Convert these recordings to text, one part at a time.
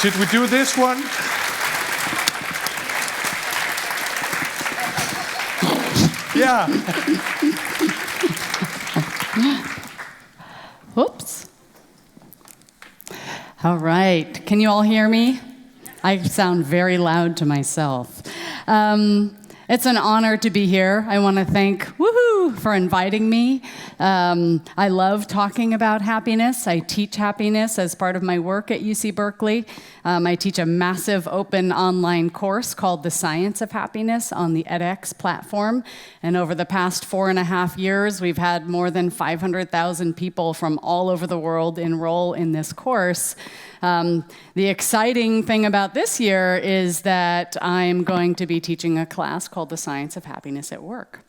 Should we do this one? Yeah. Whoops. All right. Can you all hear me? I sound very loud to myself. It's an honor to be here. I want to thank Woohoo for inviting me. I love talking about happiness. I teach happiness as part of my work at UC Berkeley. I teach a massive open online course called The Science of Happiness on the edX platform. And over the past 4.5 years, we've had more than 500,000 people from all over the world enroll in this course. The exciting thing about this year is that I'm going to be teaching a class called The Science of Happiness at Work.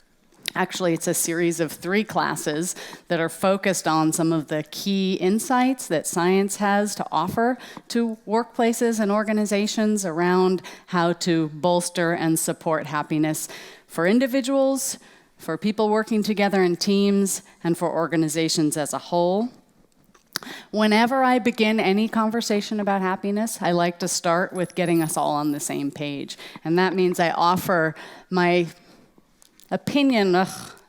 Actually, it's a series of 3 classes that are focused on some of the key insights that science has to offer to workplaces and organizations around how to bolster and support happiness for individuals, for people working together in teams, and for organizations as a whole. Whenever I begin any conversation about happiness, I like to start with getting us all on the same page. And that means I offer my opinion,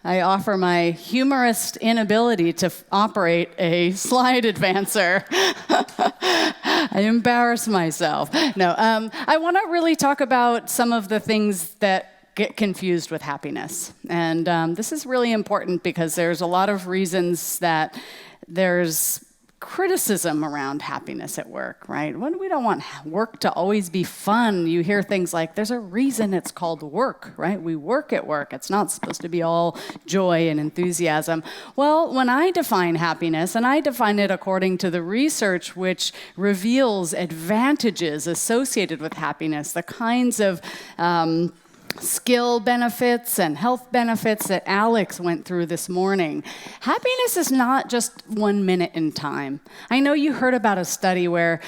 I offer my humorous inability to operate a slide advancer. I embarrass myself. No, I want to really talk about some of the things that get confused with happiness. And this is really important because there's a lot of reasons that there's criticism around happiness at work, right? When we don't want work to always be fun, you hear things like, there's a reason it's called work, right? We work at work. It's not supposed to be all joy and enthusiasm. Well, when I define happiness, and I define it according to the research which reveals advantages associated with happiness, the kinds of skill benefits and health benefits that Alex went through this morning. Happiness is not just 1 minute in time. I know you heard about a study where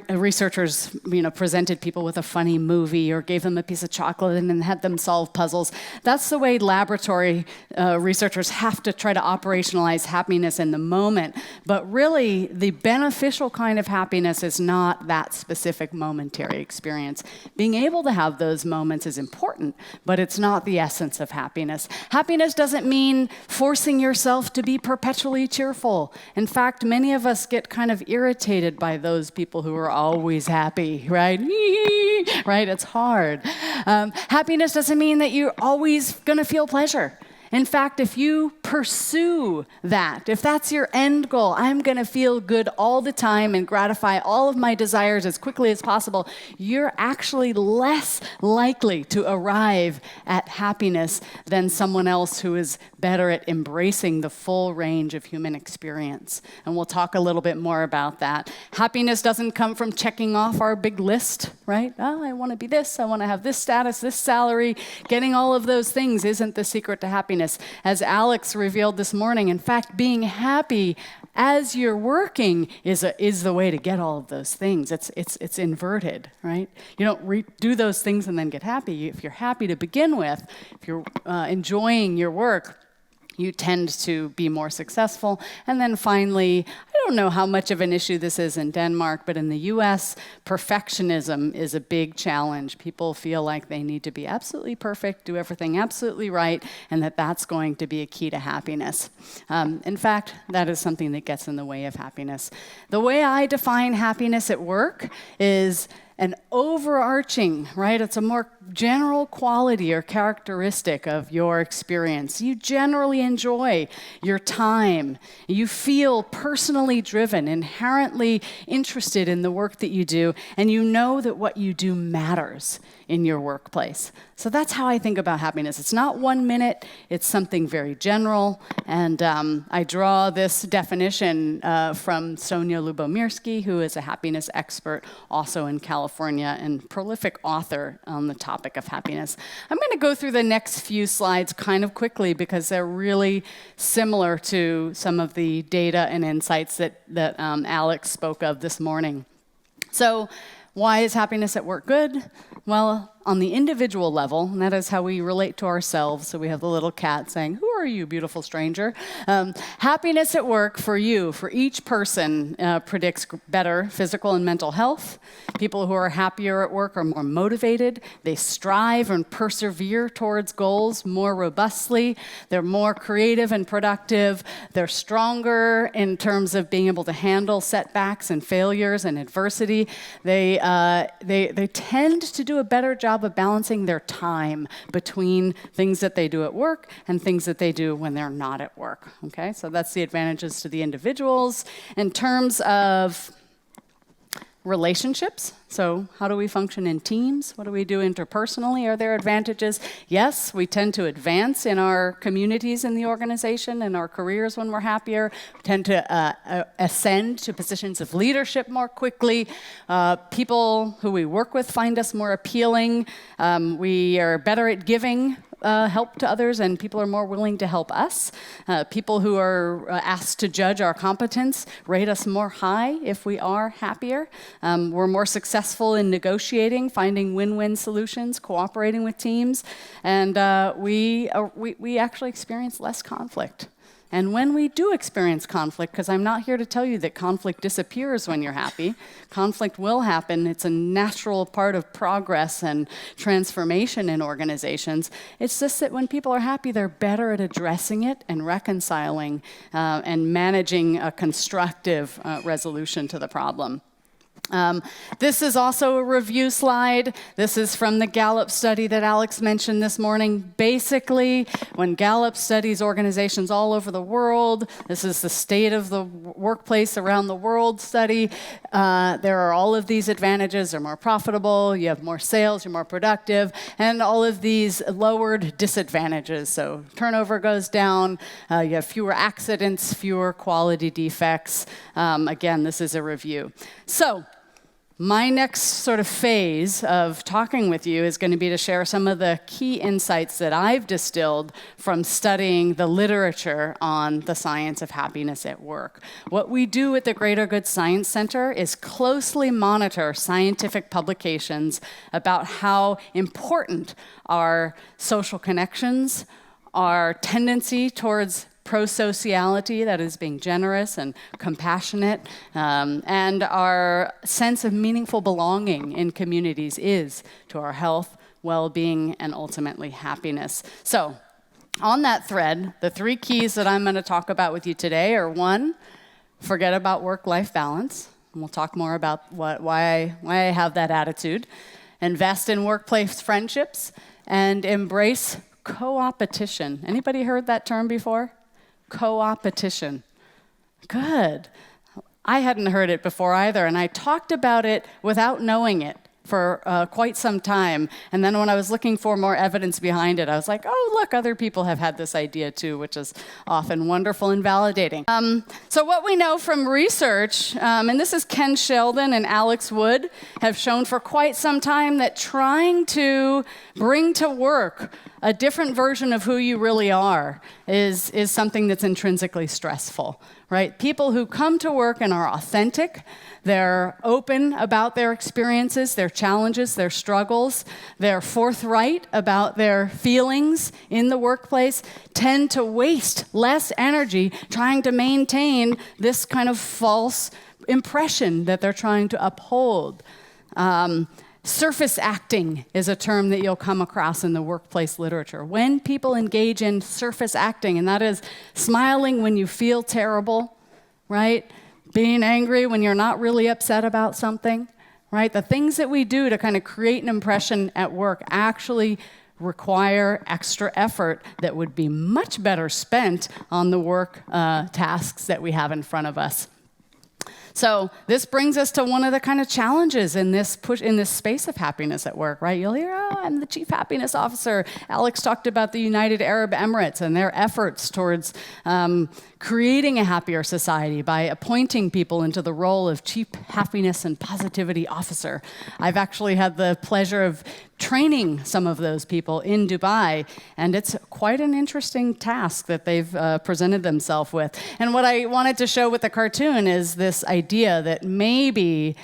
researchers, presented people with a funny movie or gave them a piece of chocolate and then had them solve puzzles. That's the way laboratory researchers have to try to operationalize happiness in the moment. But really, the beneficial kind of happiness is not that specific momentary experience. Being able to have those moments is important, but it's not the essence of happiness. Happiness doesn't mean forcing yourself to be perpetually cheerful. In fact, many of us get kind of irritated by those people who are always happy, right? Right? It's hard. Happiness doesn't mean that you're always going to feel pleasure. In fact, if you pursue that, if that's your end goal, I'm going to feel good all the time and gratify all of my desires as quickly as possible, you're actually less likely to arrive at happiness than someone else who is better at embracing the full range of human experience. And we'll talk a little bit more about that. Happiness doesn't come from checking off our big list, right? Oh, I want to be this, I want to have this status, this salary. Getting all of those things isn't the secret to happiness. As Alex revealed this morning, in fact, being happy as you're working is the way to get all of those things. It's inverted, right? You don't do those things and then get happy. If you're happy to begin with, if you're enjoying your work, you tend to be more successful. And then finally, I don't know how much of an issue this is in Denmark, but in the US, perfectionism is a big challenge. People feel like they need to be absolutely perfect, do everything absolutely right, and that's going to be a key to happiness. In fact, that is something that gets in the way of happiness. The way I define happiness at work is an overarching, right? It's a more general quality or characteristic of your experience. You generally enjoy your time. You feel personally driven, inherently interested in the work that you do, and you know that what you do matters in your workplace. So that's how I think about happiness. It's not 1 minute, it's something very general. And I draw this definition from Sonia Lubomirsky, who is a happiness expert also in California and prolific author on the topic of happiness. I'm going to go through the next few slides kind of quickly because they're really similar to some of the data and insights that Alex spoke of this morning. So why is happiness at work good? Well, on the individual level, and that is how we relate to ourselves. So we have the little cat saying, who are you, beautiful stranger? Happiness at work for you, for each person, predicts better physical and mental health. People who are happier at work are more motivated. They strive and persevere towards goals more robustly. They're more creative and productive. They're stronger in terms of being able to handle setbacks and failures and adversity. They tend to do a better job of balancing their time between things that they do at work and things that they do when they're not at work. Okay, so that's the advantages to the individuals. In terms of relationships, so how do we function in teams? What do we do interpersonally? Are there advantages? Yes, we tend to advance in our communities in the organization and our careers when we're happier. We tend to ascend to positions of leadership more quickly. People who we work with find us more appealing. We are better at giving help to others, and people are more willing to help us. People who are asked to judge our competence rate us more high if we are happier. We're more successful in negotiating, finding win-win solutions, cooperating with teams, and we actually experience less conflict. And when we do experience conflict, because I'm not here to tell you that conflict disappears when you're happy, conflict will happen. It's a natural part of progress and transformation in organizations. It's just that when people are happy, they're better at addressing it and reconciling and managing a constructive resolution to the problem. This is also a review slide. This is from the Gallup study that Alex mentioned this morning. Basically, when Gallup studies organizations all over the world, this is the state of the workplace around the world study. There are all of these advantages. They're more profitable, you have more sales, you're more productive, and all of these lowered disadvantages. So turnover goes down, you have fewer accidents, fewer quality defects. Again, this is a review. So, my next sort of phase of talking with you is going to be to share some of the key insights that I've distilled from studying the literature on the science of happiness at work. What we do at the Greater Good Science Center is closely monitor scientific publications about how important our social connections, our tendency towards pro-sociality, that is being generous and compassionate, and our sense of meaningful belonging in communities is to our health, well-being, and ultimately happiness. So, on that thread, the three keys that I'm going to talk about with you today are: one, forget about work-life balance. And we'll talk more about why I have that attitude. Invest in workplace friendships and embrace co-opetition. Anybody heard that term before? Co-opetition. Good. I hadn't heard it before either, and I talked about it without knowing it for quite some time. And then when I was looking for more evidence behind it, I was like, oh, look, other people have had this idea too, which is often wonderful and validating. So what we know from research, and this is Ken Sheldon and Alex Wood, have shown for quite some time that trying to bring to work a different version of who you really are is something that's intrinsically stressful, right? People who come to work and are authentic, they're open about their experiences, their challenges, their struggles, they're forthright about their feelings in the workplace, tend to waste less energy trying to maintain this kind of false impression that they're trying to uphold. Surface acting is a term that you'll come across in the workplace literature. When people engage in surface acting, and that is smiling when you feel terrible, right? Being angry when you're not really upset about something, right? The things that we do to kind of create an impression at work actually require extra effort that would be much better spent on the work tasks that we have in front of us. So this brings us to one of the kind of challenges in this space of happiness at work, right? You'll hear, oh, I'm the chief happiness officer. Alex talked about the United Arab Emirates and their efforts towards creating a happier society by appointing people into the role of chief happiness and positivity officer. I've actually had the pleasure of training some of those people in Dubai, and it's quite an interesting task that they've presented themselves with. And what I wanted to show with the cartoon is this idea that maybe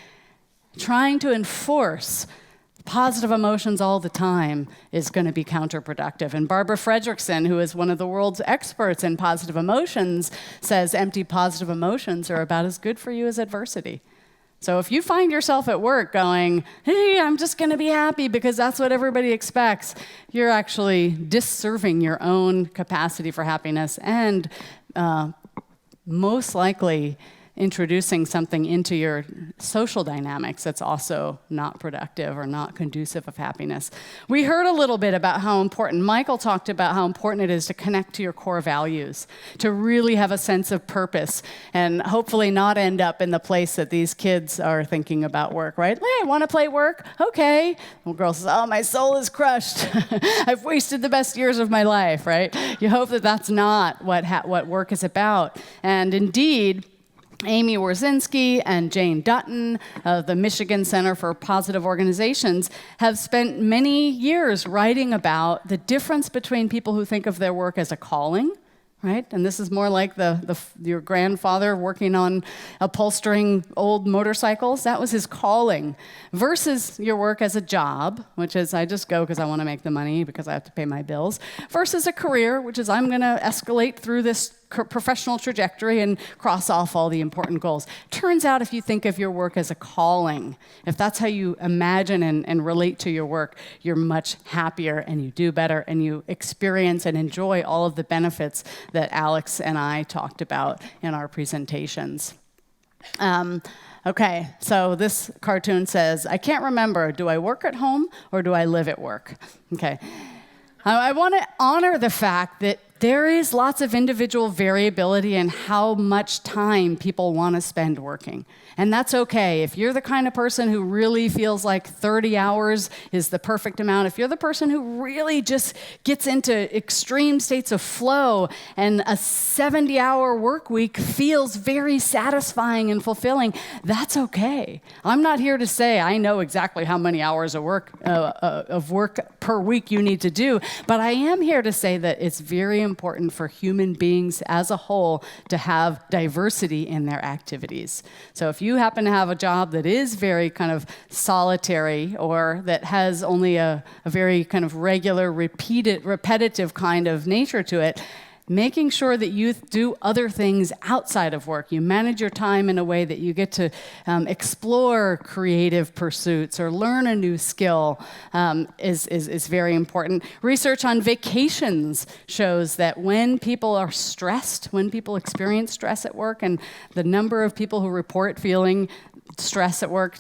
trying to enforce positive emotions all the time is going to be counterproductive. And Barbara Fredrickson, who is one of the world's experts in positive emotions, says empty positive emotions are about as good for you as adversity. So if you find yourself at work going, hey, I'm just going to be happy because that's what everybody expects, you're actually disserving your own capacity for happiness and most likely introducing something into your social dynamics that's also not productive or not conducive of happiness. We heard a little bit about how important, Michael talked about how important it is to connect to your core values, to really have a sense of purpose, and hopefully not end up in the place that these kids are thinking about work, right? Hey, want to play work? Okay. Well, girl says, oh, my soul is crushed. I've wasted the best years of my life, right? You hope that that's not what work is about. And indeed, Amy Wierzinski and Jane Dutton of the Michigan Center for Positive Organizations have spent many years writing about the difference between people who think of their work as a calling, right? And this is more like your grandfather working on upholstering old motorcycles. That was his calling. Versus your work as a job, which is I just go because I want to make the money because I have to pay my bills. Versus a career, which is I'm going to escalate through this professional trajectory and cross off all the important goals. Turns out if you think of your work as a calling, if that's how you imagine and relate to your work, you're much happier and you do better and you experience and enjoy all of the benefits that Alex and I talked about in our presentations. Okay, so this cartoon says, I can't remember, do I work at home or do I live at work? Okay. I want to honor the fact that there is lots of individual variability in how much time people want to spend working. And that's okay. If you're the kind of person who really feels like 30 hours is the perfect amount, if you're the person who really just gets into extreme states of flow and a 70-hour work week feels very satisfying and fulfilling, that's okay. I'm not here to say I know exactly how many hours of work per week you need to do, but I am here to say that it's very important for human beings as a whole to have diversity in their activities. So if you happen to have a job that is very kind of solitary or that has only a very kind of regular, repetitive kind of nature to it, making sure that you do other things outside of work. You manage your time in a way that you get to explore creative pursuits or learn a new skill is very important. Research on vacations shows that when people are stressed, when people experience stress at work, and the number of people who report feeling stress at work,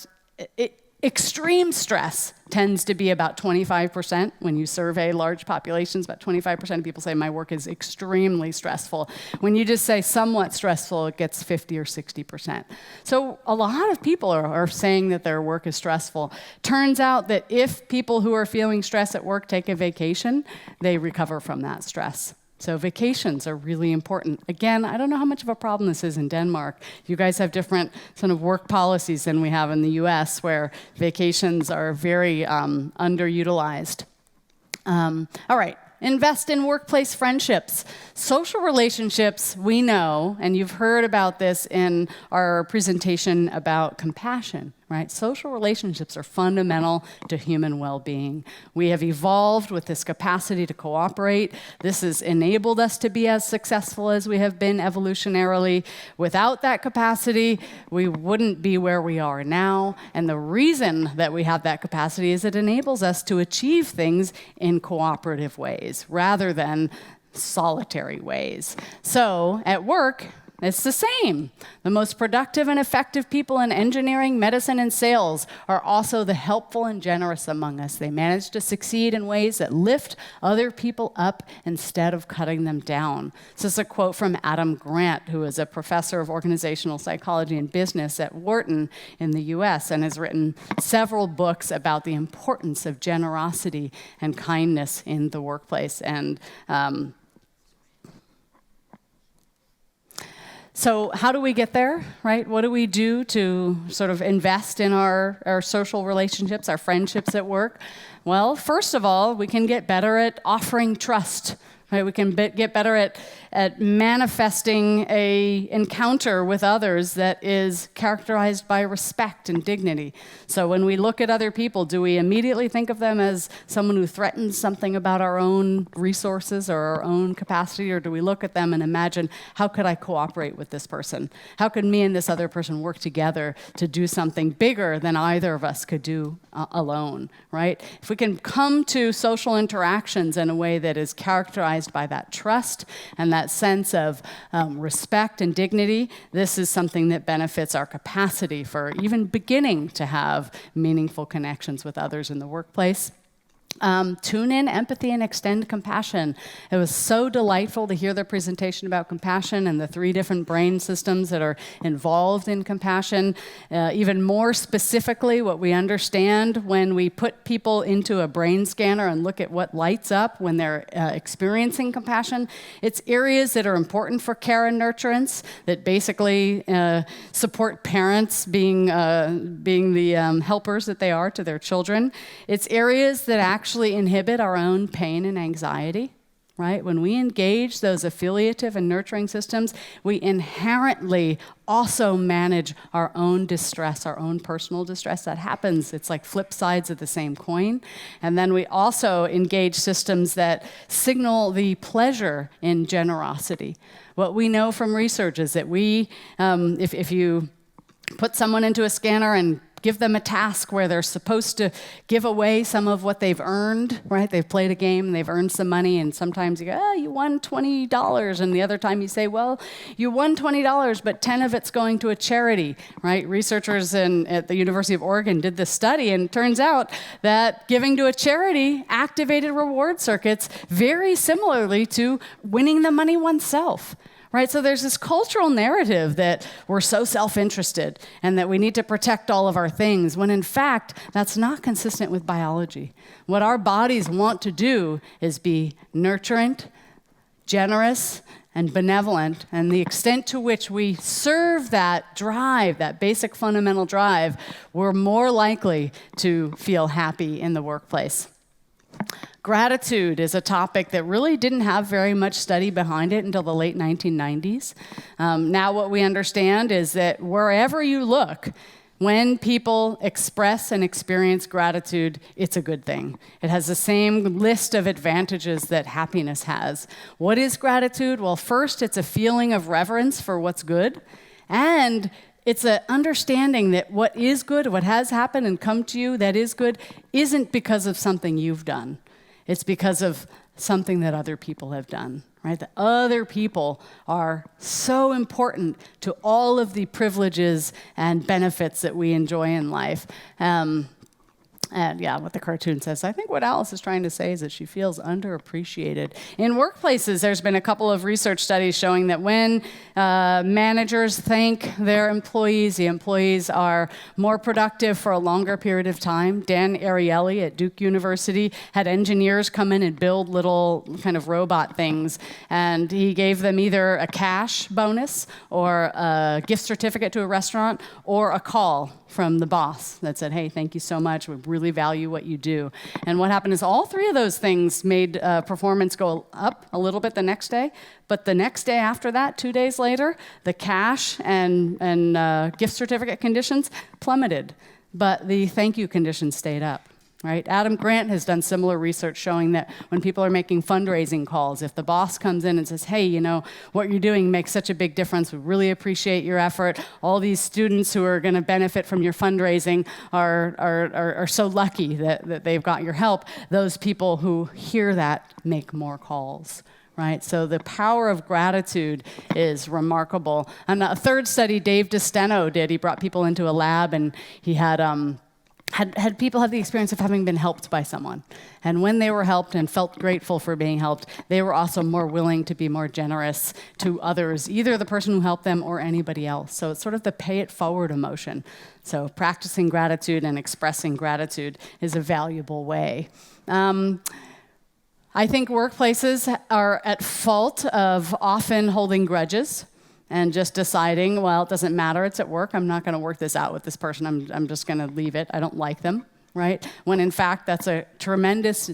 extreme stress tends to be about 25%. When you survey large populations, about 25% of people say my work is extremely stressful. When you just say somewhat stressful, it gets 50 or 60%. So a lot of people are saying that their work is stressful. Turns out that if people who are feeling stress at work take a vacation, they recover from that stress. So vacations are really important. Again, I don't know how much of a problem this is in Denmark. You guys have different sort of work policies than we have in the US, where vacations are very underutilized. All right. Invest in workplace friendships. Social relationships, we know, and you've heard about this in our presentation about compassion, right? Social relationships are fundamental to human well-being. We have evolved with this capacity to cooperate. This has enabled us to be as successful as we have been evolutionarily. Without that capacity, we wouldn't be where we are now. And the reason that we have that capacity is it enables us to achieve things in cooperative ways rather than solitary ways. So at work, it's the same. The most productive and effective people in engineering, medicine, and sales are also the helpful and generous among us. They manage to succeed in ways that lift other people up instead of cutting them down. This is a quote from Adam Grant, who is a professor of organizational psychology and business at Wharton in the US and has written several books about the importance of generosity and kindness in the workplace. And so how do we get there, right? What do we do to sort of invest in our social relationships, our friendships at work? Well, first of all, we can get better at offering trust. right? We can get better at manifesting a encounter with others that is characterized by respect and dignity. So when we look at other people, do we immediately think of them as someone who threatens something about our own resources or our own capacity, or do we look at them and imagine, how could I cooperate with this person? How could me and this other person work together to do something bigger than either of us could do alone, right? If we can come to social interactions in a way that is characterized by that trust and that sense of respect and dignity, this is something that benefits our capacity for even beginning to have meaningful connections with others in the workplace. Tune in, empathy, and extend compassion. It was so delightful to hear the presentation about compassion and the 3 different brain systems that are involved in compassion. Even more specifically, what we understand when we put people into a brain scanner and look at what lights up when they're experiencing compassion, it's areas that are important for care and nurturance, that basically support parents being the helpers that they are to their children. It's areas that actually inhibit our own pain and anxiety, right? When we engage those affiliative and nurturing systems, we inherently also manage our own distress, our own personal distress. That happens. It's like flip sides of the same coin. And then we also engage systems that signal the pleasure in generosity. What we know from research is that if you put someone into a scanner and give them a task where they're supposed to give away some of what they've earned, right? They've played a game and they've earned some money, and sometimes you go, oh, you won $20, and the other time you say, well, you won $20, but 10 of it's going to a charity, right? Researchers at the University of Oregon did this study, and it turns out that giving to a charity activated reward circuits very similarly to winning the money oneself. Right, so there's this cultural narrative that we're so self-interested and that we need to protect all of our things, when in fact, that's not consistent with biology. What our bodies want to do is be nurturant, generous, and benevolent, and the extent to which we serve that drive, that basic fundamental drive, we're more likely to feel happy in the workplace. Gratitude is a topic that really didn't have very much study behind it until the late 1990s. Now what we understand is that wherever you look, when people express and experience gratitude, it's a good thing. It has the same list of advantages that happiness has. What is gratitude? Well, first, it's a feeling of reverence for what's good, and it's an understanding that what is good, what has happened and come to you that is good, isn't because of something you've done. It's because of something that other people have done, right? That other people are so important to all of the privileges and benefits that we enjoy in life. And yeah, what the cartoon says. I think what Alice is trying to say is that she feels underappreciated. In workplaces, there's been a couple of research studies showing that when managers thank their employees, the employees are more productive for a longer period of time. Dan Ariely at Duke University had engineers come in and build little kind of robot things, and he gave them either a cash bonus or a gift certificate to a restaurant or a call from the boss that said, hey, thank you so much. We really value what you do. And what happened is all 3 of those things made performance go up a little bit the next day. But the next day after that, 2 days later, the cash and gift certificate conditions plummeted. But the thank you conditions stayed up. Right? Adam Grant has done similar research showing that when people are making fundraising calls, if the boss comes in and says, hey, you know, what you're doing makes such a big difference, we really appreciate your effort, all these students who are going to benefit from your fundraising are so lucky that they've got your help, those people who hear that make more calls. Right? So the power of gratitude is remarkable. And a third study Dave DeSteno did, he brought people into a lab and he had people have the experience of having been helped by someone. And when they were helped and felt grateful for being helped, they were also more willing to be more generous to others, either the person who helped them or anybody else. So it's sort of the pay it forward emotion. So practicing gratitude and expressing gratitude is a valuable way. I think workplaces are at fault of often holding grudges and just deciding, well, it doesn't matter, it's at work, I'm not going to work this out with this person, I'm just going to leave it, I don't like them, right? When in fact, that's a tremendous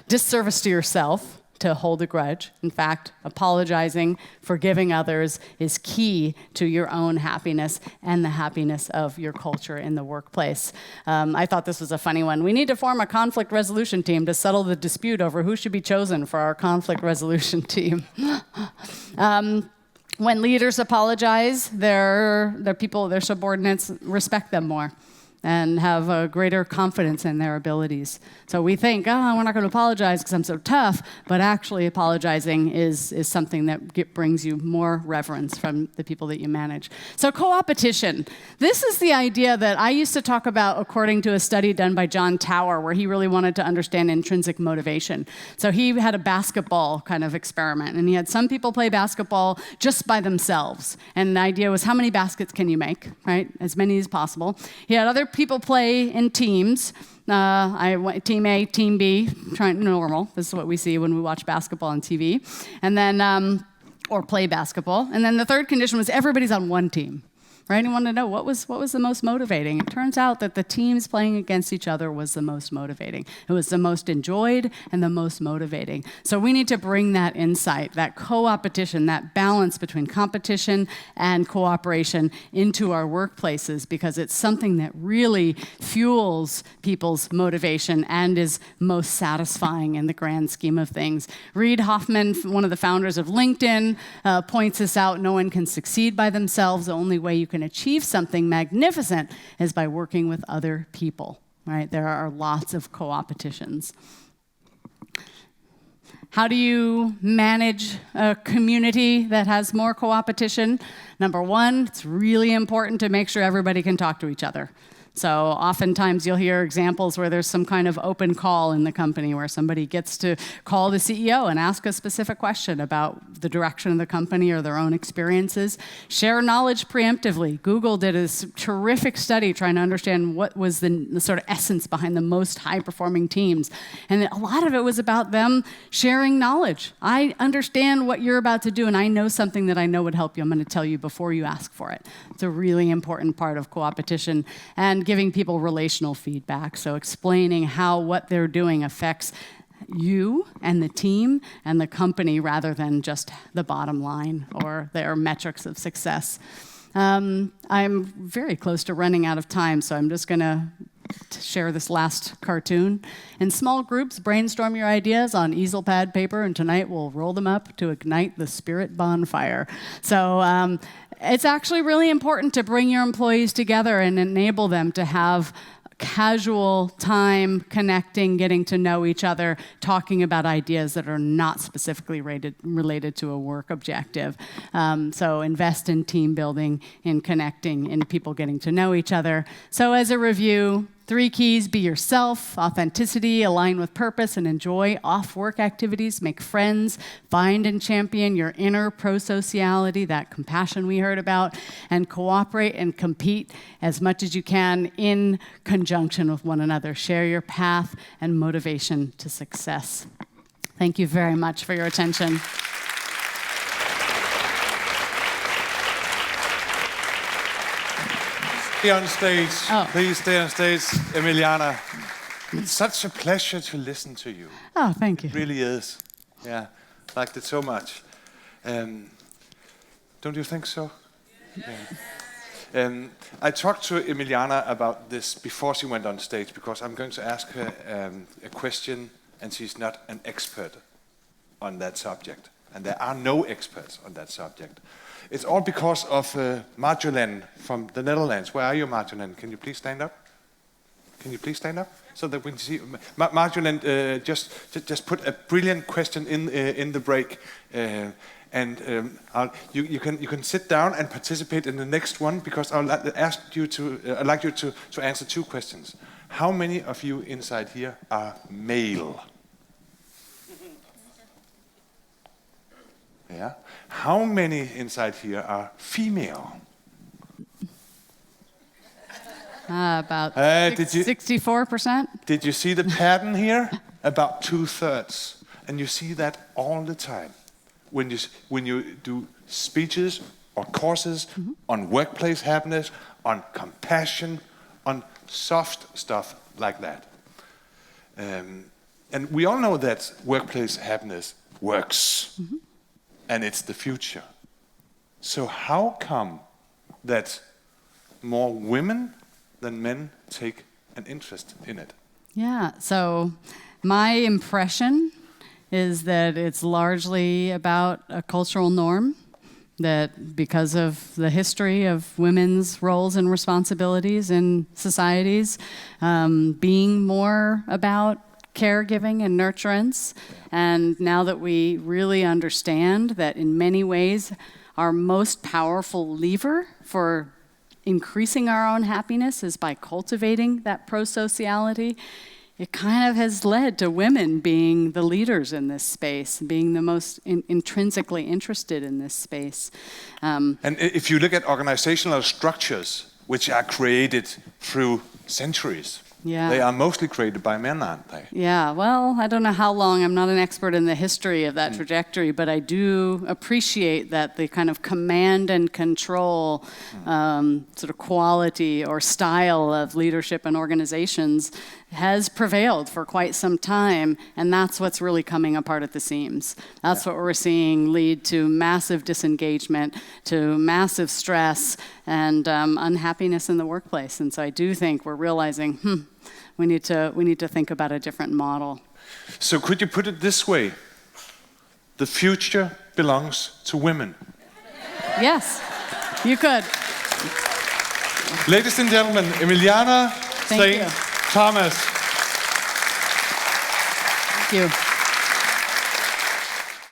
disservice to yourself to hold a grudge. In fact, apologizing, forgiving others is key to your own happiness and the happiness of your culture in the workplace. I thought this was a funny one. We need to form a conflict resolution team to settle the dispute over who should be chosen for our conflict resolution team. When leaders apologize, their people, their subordinates respect them more and have a greater confidence in their abilities. So we think, we're not going to apologize because I'm so tough, but actually apologizing is something that brings you more reverence from the people that you manage. So co-opetition. This is the idea that I used to talk about according to a study done by John Tower, where he really wanted to understand intrinsic motivation. So he had a basketball kind of experiment, and he had some people play basketball just by themselves. And the idea was, how many baskets can you make, right? As many as possible. He had other people play in teams. Team A, Team B, normal. This is what we see when we watch basketball on TV. And then, or play basketball. And then the third condition was everybody's on one team. Right? He wanted to know what was the most motivating. It turns out that the teams playing against each other was the most motivating. It was the most enjoyed and the most motivating. So we need to bring that insight, that co-opetition, that balance between competition and cooperation into our workplaces, because it's something that really fuels people's motivation and is most satisfying in the grand scheme of things. Reid Hoffman, one of the founders of LinkedIn, points this out. No one can succeed by themselves. The only way you can achieve something magnificent is by working with other people, right? There are lots of co-opetitions. How do you manage a community that has more co-opetition? Number one, it's really important to make sure everybody can talk to each other. So oftentimes you'll hear examples where there's some kind of open call in the company where somebody gets to call the CEO and ask a specific question about the direction of the company or their own experiences. Share knowledge preemptively. Google did a terrific study trying to understand what was the sort of essence behind the most high-performing teams. And a lot of it was about them sharing knowledge. I understand what you're about to do, and I know something that I know would help you. I'm going to tell you before you ask for it. It's a really important part of co-opetition. And giving people relational feedback, so explaining how what they're doing affects you and the team and the company rather than just the bottom line or their metrics of success. I'm very close to running out of time, so I'm just going to share this last cartoon. In small groups, brainstorm your ideas on easel pad paper, and tonight we'll roll them up to ignite the spirit bonfire. So it's actually really important to bring your employees together and enable them to have casual time connecting, getting to know each other, talking about ideas that are not specifically related to a work objective. So invest in team building, in connecting, in people getting to know each other. So as a review, 3 keys: be yourself, authenticity, align with purpose, and enjoy off-work activities, make friends, find and champion your inner pro-sociality, that compassion we heard about, and cooperate and compete as much as you can in conjunction with one another. Share your path and motivation to success. Thank you very much for your attention. Stay on stage. Please stay on stage, Emiliana. It's such a pleasure to listen to you. Oh, thank you. It really is. Yeah, liked it so much. Don't you think so? Yeah. I talked to Emiliana about this before she went on stage because I'm going to ask her a question, and she's not an expert on that subject. And there are no experts on that subject. It's all because of Marjolein from the Netherlands. Where are you, Marjolein? Can you please stand up? Can you please stand up so that we can see? Marjolein just put a brilliant question in the break, and you can sit down and participate in the next one because I'd like you to answer 2 questions. How many of you inside here are male? Yeah. How many inside here are female? About 64%. Did you see the pattern here? About 2/3. And you see that all the time. When you do speeches or courses on workplace happiness, on compassion, on soft stuff like that. And we all know that workplace happiness works, and it's the future. So how come that more women than men take an interest in it? Yeah, so my impression is that it's largely about a cultural norm, that because of the history of women's roles and responsibilities in societies, being more about caregiving and nurturance, and now that we really understand that in many ways our most powerful lever for increasing our own happiness is by cultivating that pro-sociality, it kind of has led to women being the leaders in this space, being the most intrinsically interested in this space. And if you look at organizational structures, which are created through centuries, they are mostly created by men, aren't they? Yeah, well, I don't know how long. I'm not an expert in the history of that trajectory, but I do appreciate that the kind of command and control sort of quality or style of leadership and organizations has prevailed for quite some time, and that's what's really coming apart at the seams. That's what we're seeing lead to massive disengagement, to massive stress, and unhappiness in the workplace. And so I do think we're realizing, we need to think about a different model. So could you put it this way? The future belongs to women. Yes, you could. Ladies and gentlemen, Emiliana Thank you. Thomas. Thank you.